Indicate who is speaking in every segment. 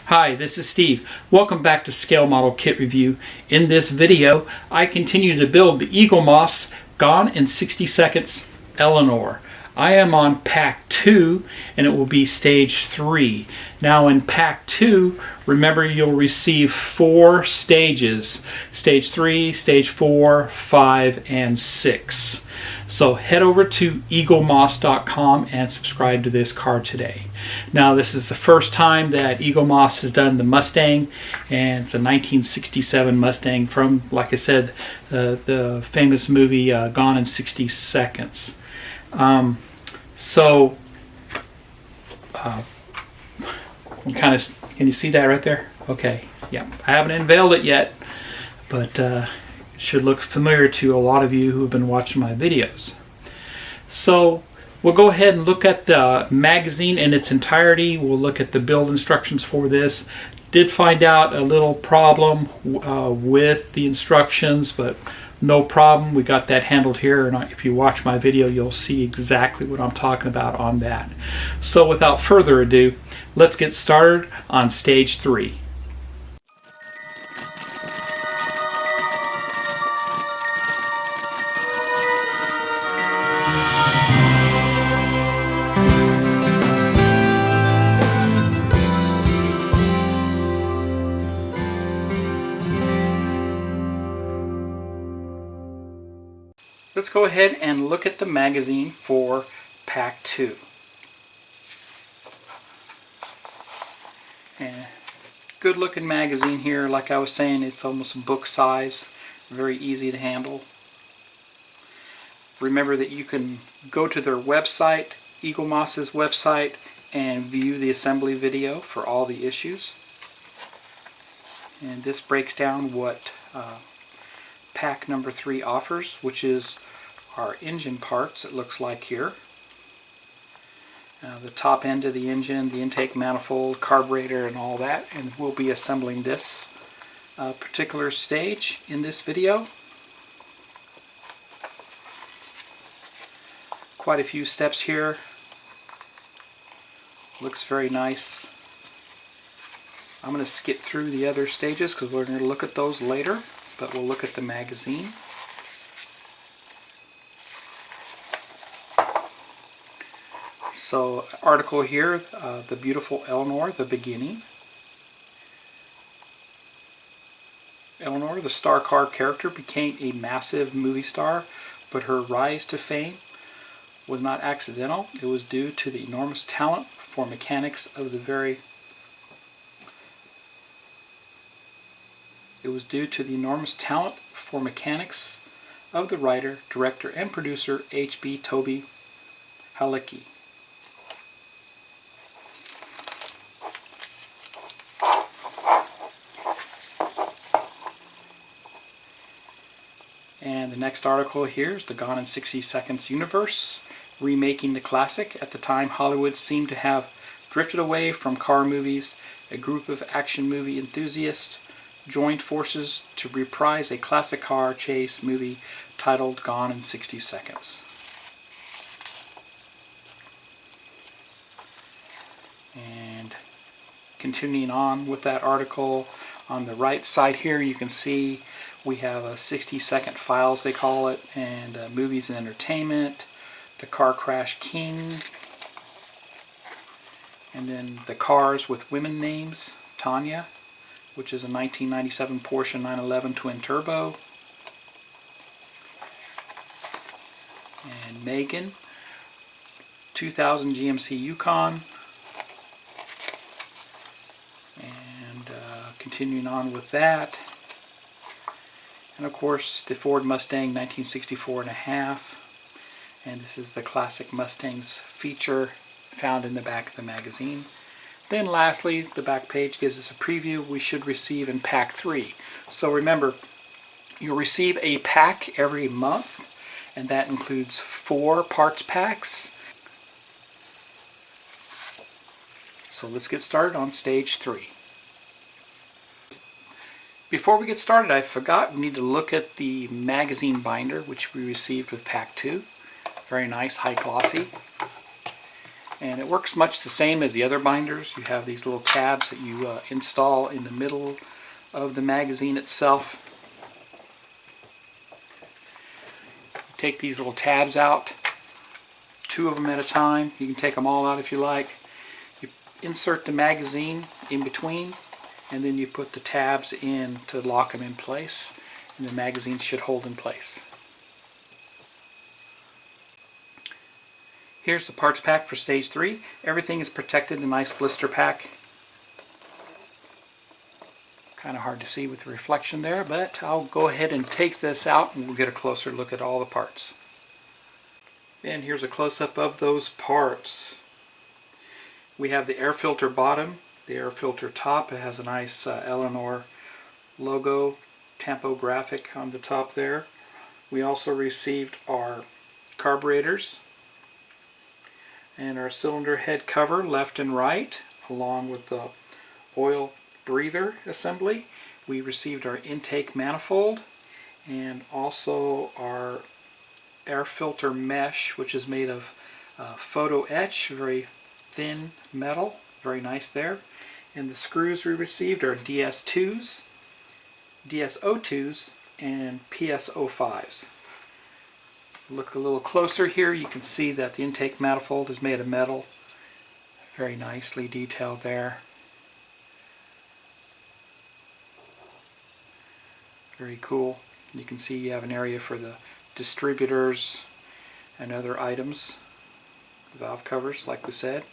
Speaker 1: Hi, this is Steve. Welcome back to Scale Model Kit Review. In this video, I continue to build the Eagle Moss Gone in 60 Seconds Eleanor. I am on pack 2 and it will be stage 3. Now in pack 2, remember you'll receive 4 stages. Stage 3, stage 4, 5, and 6. So head over to eaglemoss.com and subscribe to this card today. Now this is the first time that Eagle Moss has done the Mustang, and it's a 1967 Mustang from, like I said, the famous movie Gone in 60 Seconds. Can you see that right there? Okay, yeah. I haven't unveiled it yet, but it should look familiar to a lot of you who have been watching my videos. So we'll go ahead and look at the magazine in its entirety. We'll look at the build instructions for this. Did find out a little problem with the instructions, but no problem. We got that handled here, and if you watch my video, you'll see exactly what I'm talking about on that. So without further ado, let's get started on stage 3. Let's go ahead and look at the magazine for pack 2. And good looking magazine here. Like I was saying, it's almost book size, very easy to handle. Remember that you can go to their website, Eagle Moss's website, and view the assembly video for all the issues. And this breaks down what pack number 3 offers, which is our engine parts, it looks like here. The top end of the engine, the intake manifold, carburetor, and all that, and we'll be assembling this particular stage in this video. Quite a few steps here. Looks very nice. I'm going to skip through the other stages because we're going to look at those later, but we'll look at the magazine. So, article here, the beautiful Eleanor, the beginning. Eleanor, the star car character, became a massive movie star, but her rise to fame was not accidental. It was due to the enormous talent for mechanics of the writer, director, and producer H.B. Toby Halicki. And the next article here is the Gone in 60 Seconds universe, remaking the classic. At the time, Hollywood seemed to have drifted away from car movies. A group of action movie enthusiasts joined forces to reprise a classic car chase movie titled Gone in 60 Seconds. And continuing on with that article, on the right side here you can see we have a 60-second files, they call it, and movies and entertainment, the car crash king, and then the cars with women names, Tanya, which is a 1997 Porsche 911 twin turbo, and Megan, 2000 GMC Yukon, and continuing on with that. And of course the Ford Mustang 1964 and a half, and this is the classic Mustangs feature found in the back of the magazine. Then lastly, the back page gives us a preview we should receive in pack 3. So remember, you'll receive a pack every month, and that includes 4 parts packs. So let's get started on stage 3. Before we get started, I forgot we need to look at the magazine binder which we received with pack 2. Very nice, high glossy. And it works much the same as the other binders. You have these little tabs that you install in the middle of the magazine itself. Take these little tabs out, 2 of them at a time. You can take them all out if you like. You insert the magazine in between, and then you put the tabs in to lock them in place, and the magazine should hold in place. Here's the parts pack for stage 3. Everything is protected in a nice blister pack. Kind of hard to see with the reflection there, but I'll go ahead and take this out and we'll get a closer look at all the parts. And here's a close-up of those parts. We have the air filter bottom, the air filter top. It has a nice Eleanor logo, tempo graphic on the top there. We also received our carburetors and our cylinder head cover left and right, along with the oil breather assembly. We received our intake manifold and also our air filter mesh, which is made of photo-etch, very thin metal, very nice there. And the screws we received are DS2s, DSO2s, and PSO5s. Look a little closer here, you can see that the intake manifold is made of metal, very nicely detailed there. Very cool. You can see you have an area for the distributors and other items, the valve covers like we said.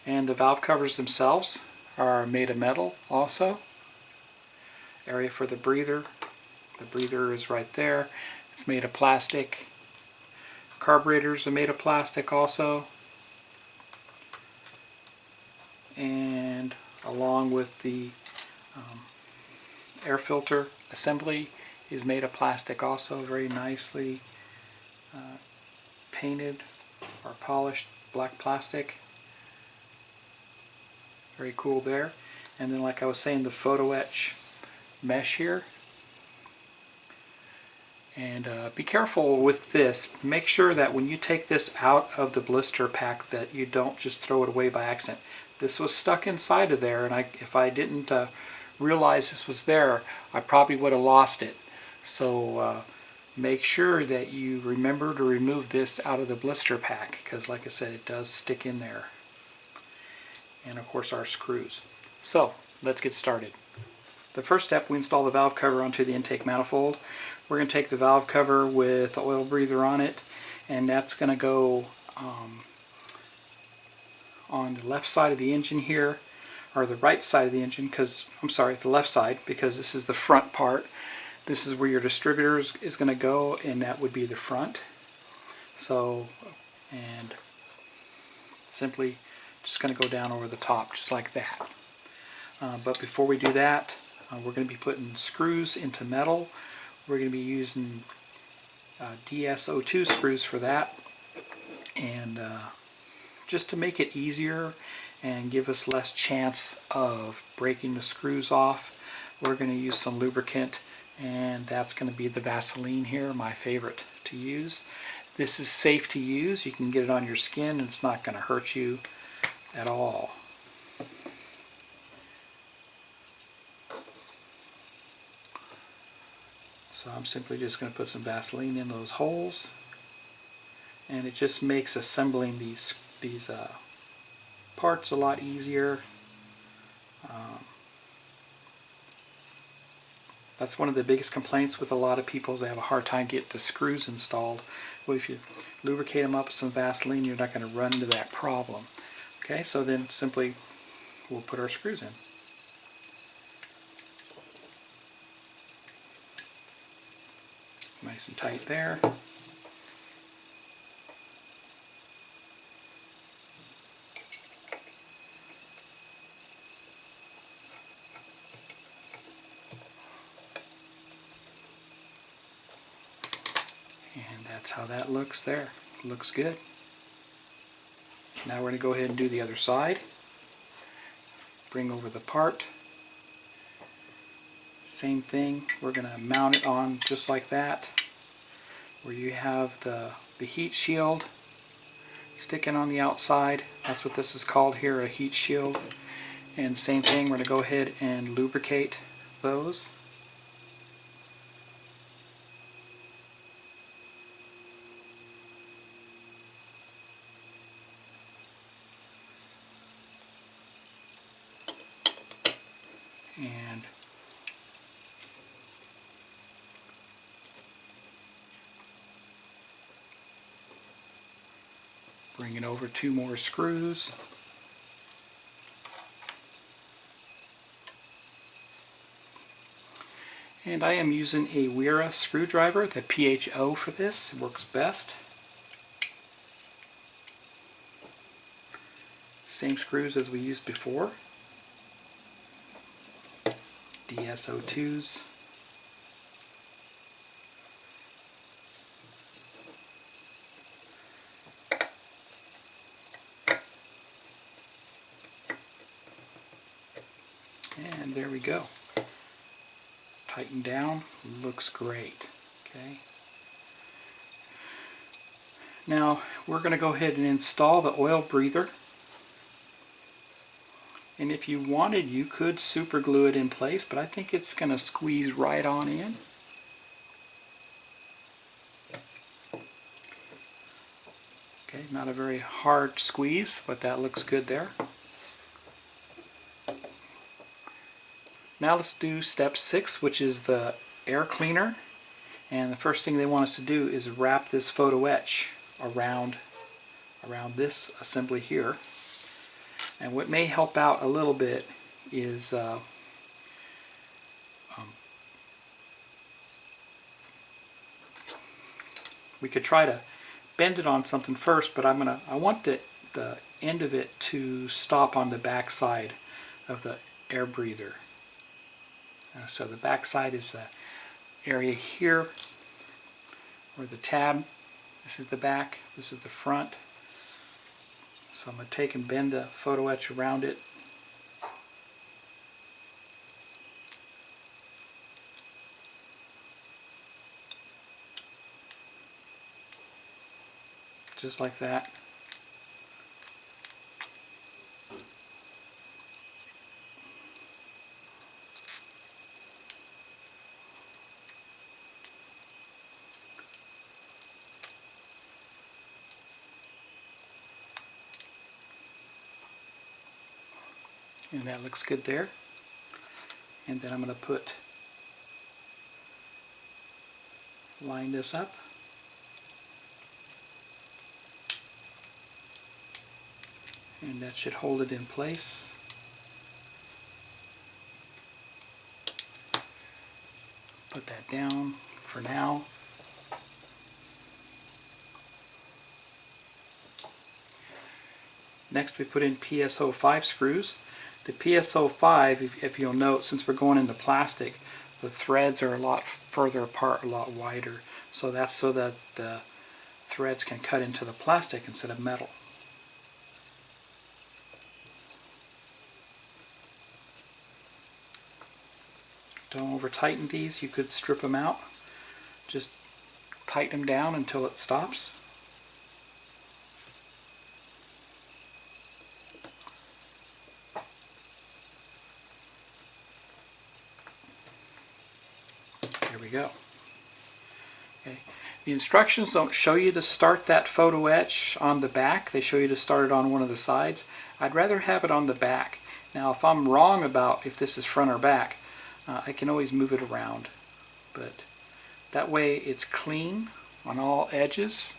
Speaker 1: And the valve covers themselves are made of metal also. Area for the breather. The breather is right there. It's made of plastic. Carburetors are made of plastic also. And along with the air filter assembly is made of plastic also, very nicely painted or polished black plastic. Very cool there. And then like I was saying, the photo-etch mesh here. And be careful with this. Make sure that when you take this out of the blister pack that you don't just throw it away by accident. This was stuck inside of there, and if I didn't realize this was there, I probably would have lost it. So make sure that you remember to remove this out of the blister pack, because like I said, it does stick in there. And of course our screws. So let's get started. The first step, we install the valve cover onto the intake manifold. We're going to take the valve cover with the oil breather on it, and that's going to go on the left side of the engine here, or the right side of the engine, because I'm sorry, the left side, because this is the front part. This is where your distributor is going to go, and that would be the front. So, and simply just going to go down over the top just like that. But before we do that, we're going to be putting screws into metal. We're going to be using DSO2 screws for that, and just to make it easier and give us less chance of breaking the screws off, we're going to use some lubricant, and that's going to be the Vaseline here, my favorite to use. This is safe to use. You can get it on your skin and it's not going to hurt you at all. So I'm simply just going to put some Vaseline in those holes, and it just makes assembling these parts a lot easier. That's one of the biggest complaints with a lot of people, is they have a hard time getting the screws installed. Well, if you lubricate them up with some Vaseline, you're not going to run into that problem. Okay, so then simply we'll put our screws in. Nice and tight there. And that's how that looks there. Looks good. Now we're going to go ahead and do the other side. Bring over the part. Same thing, we're going to mount it on just like that, where you have the heat shield sticking on the outside. That's what this is called here, a heat shield. And same thing, we're going to go ahead and lubricate those. And bring it over 2 more screws. And I am using a Wera screwdriver, the PHO for this. It works best. Same screws as we used before. DSO2s. And there we go. Tighten down, looks great. Okay. Now we're going to go ahead and install the oil breather. And if you wanted, you could super glue it in place, but I think it's going to squeeze right on in. Okay, not a very hard squeeze, but that looks good there. Now let's do step 6, which is the air cleaner. And the first thing they want us to do is wrap this photo etch around this assembly here. And what may help out a little bit is we could try to bend it on something first, but I want the end of it to stop on the back side of the air breather. So the back side is the area here, or the tab. This is the back, this is the front. So I'm going to take and bend the photo etch around it. Just like that. And that looks good there. And then I'm going to line this up. And that should hold it in place. Put that down for now. Next we put in PSO5 screws. The PSO5, if you'll note, since we're going into plastic, the threads are a lot further apart, a lot wider. So that's so that the threads can cut into the plastic instead of metal. Don't over tighten these, you could strip them out. Just tighten them down until it stops. There we go. Okay. The instructions don't show you to start that photo etch on the back. They show you to start it on one of the sides. I'd rather have it on the back. Now if I'm wrong about if this is front or back, I can always move it around. But that way it's clean on all edges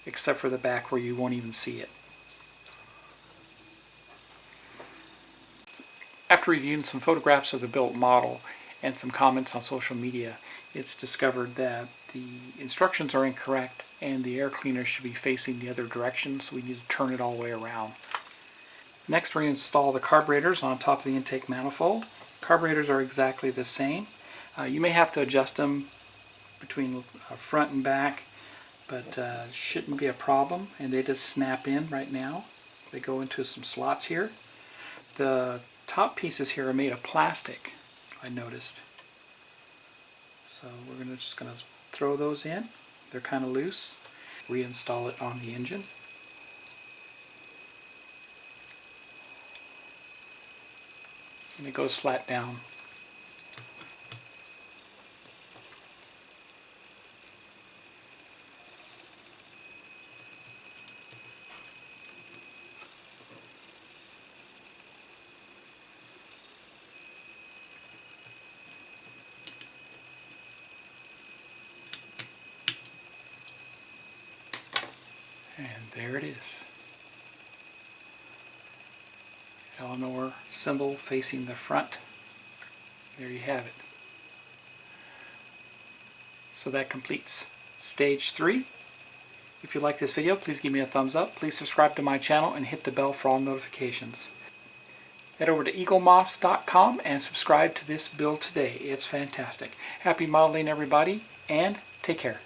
Speaker 1: except for the back where you won't even see it. After reviewing some photographs of the built model and some comments on social media, it's discovered that the instructions are incorrect and the air cleaner should be facing the other direction, so we need to turn it all the way around. Next we're going to install the carburetors on top of the intake manifold. Carburetors are exactly the same. You may have to adjust them between front and back, but shouldn't be a problem, and they just snap in right now. They go into some slots here. The top pieces here are made of plastic, I noticed. So we're just going to throw those in. They're kind of loose. Reinstall it on the engine. and it goes flat down. And there it is. Eleanor symbol facing the front. There you have it. So that completes stage 3. If you like this video, please give me a thumbs up. Please subscribe to my channel and hit the bell for all notifications. Head over to eaglemoss.com and subscribe to this build today. It's fantastic. Happy modeling, everybody, and take care.